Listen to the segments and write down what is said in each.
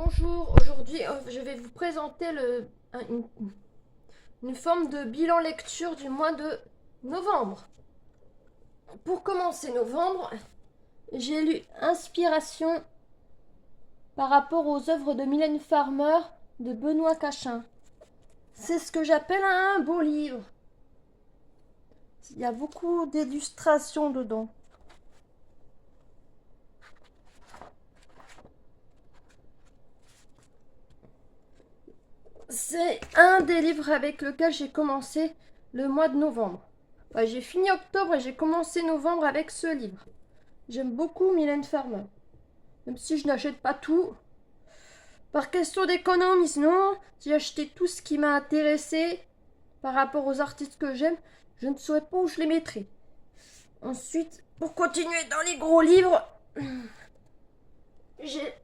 Bonjour, aujourd'hui je vais vous présenter une forme de bilan lecture du mois de novembre. Pour commencer novembre, j'ai lu Inspiration par rapport aux œuvres de Mylène Farmer de Benoît Cachin. C'est ce que j'appelle un beau livre. Il y a beaucoup d'illustrations dedans. C'est un des livres avec lequel j'ai commencé le mois de novembre. J'ai fini octobre et j'ai commencé novembre avec ce livre. J'aime beaucoup Mylène Farmer. Même si je n'achète pas tout. Par question d'économie, sinon, j'ai acheté tout ce qui m'a intéressé par rapport aux artistes que j'aime. Je ne saurais pas où je les mettrais. Ensuite, pour continuer dans les gros livres, j'ai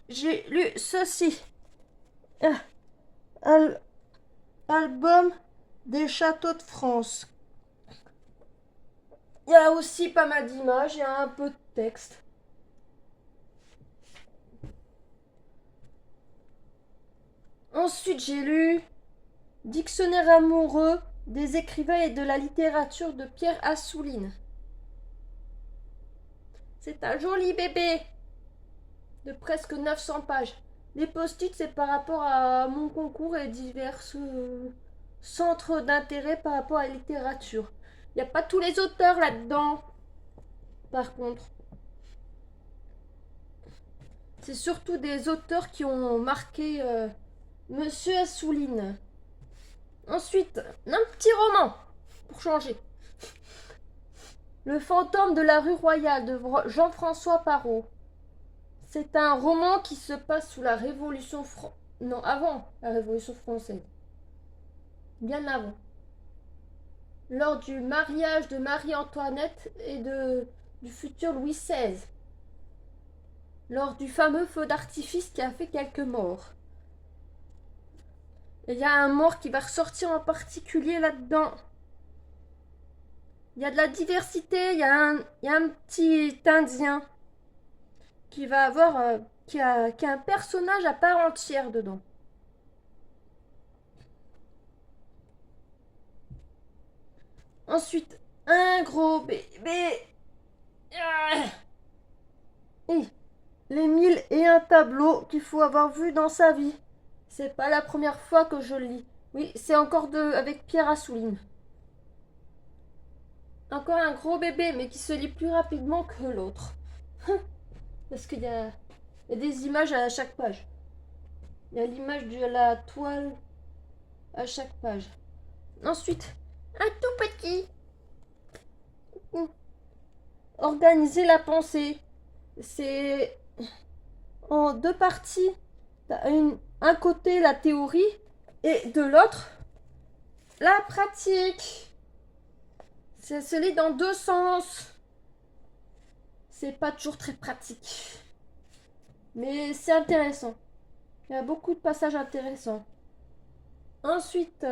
j'ai lu ceci. Album des châteaux de France. Il y a aussi pas mal d'images et un peu de texte. Ensuite, j'ai lu Dictionnaire amoureux des écrivains et de la littérature de Pierre Assouline. C'est un joli bébé de presque 900 pages. Les post-it, c'est par rapport à mon concours et divers centres d'intérêt par rapport à la littérature. Il n'y a pas tous les auteurs là-dedans, par contre. C'est surtout des auteurs qui ont marqué Monsieur Assouline. Ensuite, un petit roman, pour changer. Le fantôme de la rue Royale de Jean-François Parrot. C'est un roman qui se passe sous la Révolution française. Non, avant la Révolution française. Bien avant. Lors du mariage de Marie-Antoinette et du futur Louis XVI. Lors du fameux feu d'artifice qui a fait quelques morts. Il y a un mort qui va ressortir en particulier là-dedans. Il y a de la diversité, il y a un petit Indien qui va avoir qui a un personnage à part entière dedans. Ensuite, un gros bébé. Et les 1001 tableaux qu'il faut avoir vus dans sa vie. C'est pas la première fois que je le lis. Oui, c'est encore avec Pierre Assouline. Encore un gros bébé, mais qui se lit plus rapidement que l'autre. Parce qu'il y a des images à chaque page. Il y a l'image de la toile à chaque page. Ensuite, un tout petit. Organiser la pensée. C'est en deux parties. T'as un côté la théorie et de l'autre la pratique. Ça se lit dans deux sens. C'est pas toujours très pratique. Mais c'est intéressant. Il y a beaucoup de passages intéressants. Ensuite,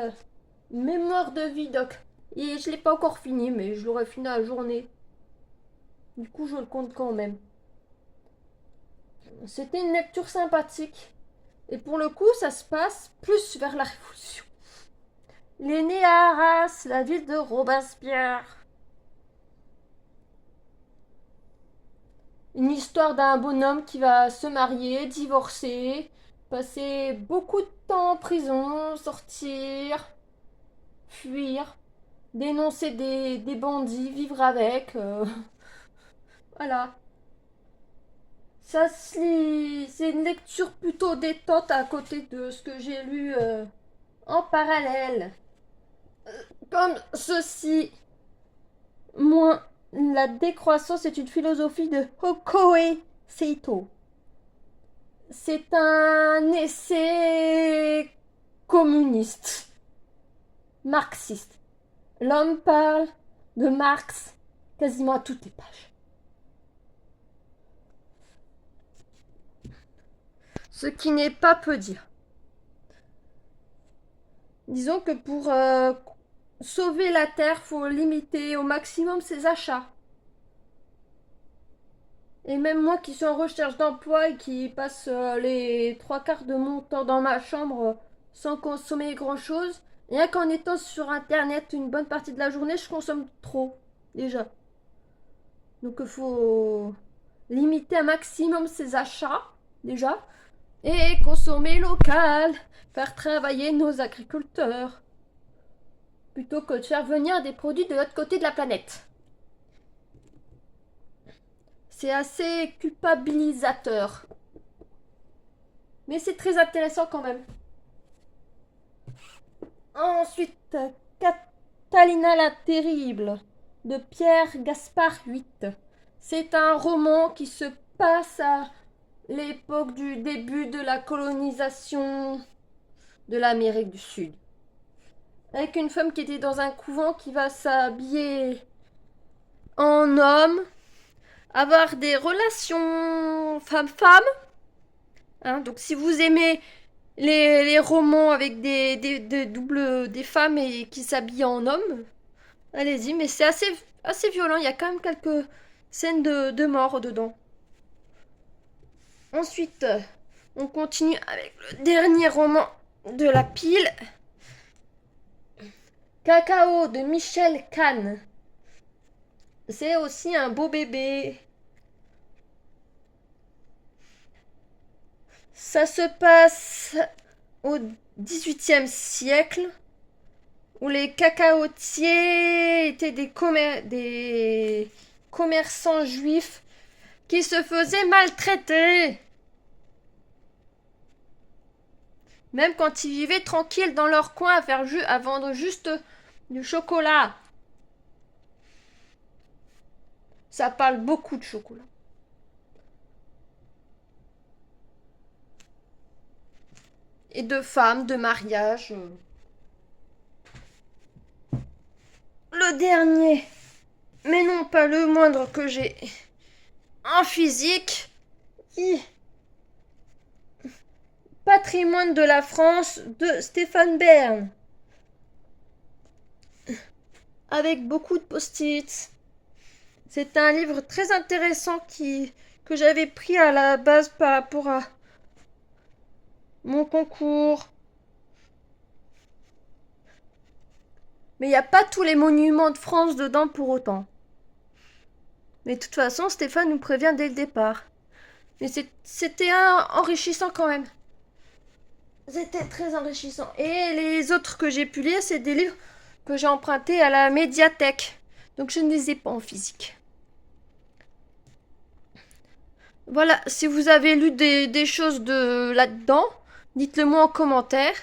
mémoire de Vidocq. Et je l'ai pas encore fini, mais je l'aurai fini à la journée. Du coup, je le compte quand même. C'était une lecture sympathique. Et pour le coup, ça se passe plus vers la Révolution. Il est né à Arras, la ville de Robespierre. Une histoire d'un bonhomme qui va se marier, divorcer, passer beaucoup de temps en prison, sortir, fuir, dénoncer des bandits, vivre avec. Voilà. Ça se lit. C'est une lecture plutôt détente à côté de ce que j'ai lu en parallèle. Comme ceci. Moins. La décroissance est une philosophie de Hokoe Seito. C'est un essai communiste, marxiste. L'homme parle de Marx quasiment à toutes les pages. Ce qui n'est pas peu dire. Disons que pour sauver la Terre, faut limiter au maximum ses achats. Et même moi qui suis en recherche d'emploi et qui passe les trois quarts de mon temps dans ma chambre sans consommer grand-chose, rien qu'en étant sur Internet une bonne partie de la journée, je consomme trop, déjà. Donc il faut limiter un maximum ses achats, déjà, et consommer local, faire travailler nos agriculteurs, plutôt que de faire venir des produits de l'autre côté de la planète. C'est assez culpabilisateur. Mais c'est très intéressant quand même. Ensuite, Catalina la Terrible de Pierre Gaspard VIII. C'est un roman qui se passe à l'époque du début de la colonisation de l'Amérique du Sud. Avec une femme qui était dans un couvent qui va s'habiller en homme, avoir des relations femme-femme. Hein, donc si vous aimez les romans avec des femmes et qui s'habillent en hommes, allez-y, mais c'est assez violent, il y a quand même quelques scènes de mort dedans. Ensuite, on continue avec le dernier roman de la pile. Cacao de Michel Kahn. C'est aussi un beau bébé. Ça se passe au XVIIIe siècle, où les cacaotiers étaient des commerçants juifs qui se faisaient maltraiter. Même quand ils vivaient tranquilles dans leur coin à vendre juste du chocolat. Ça parle beaucoup de chocolat. Et de femmes, de mariage. Le dernier, mais non pas le moindre que j'ai en physique. Patrimoine de la France de Stéphane Bern. Avec beaucoup de post-it. C'est un livre très intéressant que j'avais pris à la base par rapport à mon concours. Mais il n'y a pas tous les monuments de France dedans pour autant. Mais de toute façon, Stéphane nous prévient dès le départ. Mais c'était enrichissant quand même. C'était très enrichissant. Et les autres que j'ai pu lire, c'est des livres que j'ai empruntés à la médiathèque. Donc je ne les ai pas en physique. Voilà, si vous avez lu des choses là-dedans, dites-le moi en commentaire.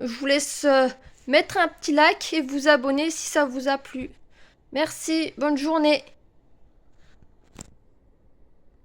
Je vous laisse mettre un petit like et vous abonner si ça vous a plu. Merci, bonne journée.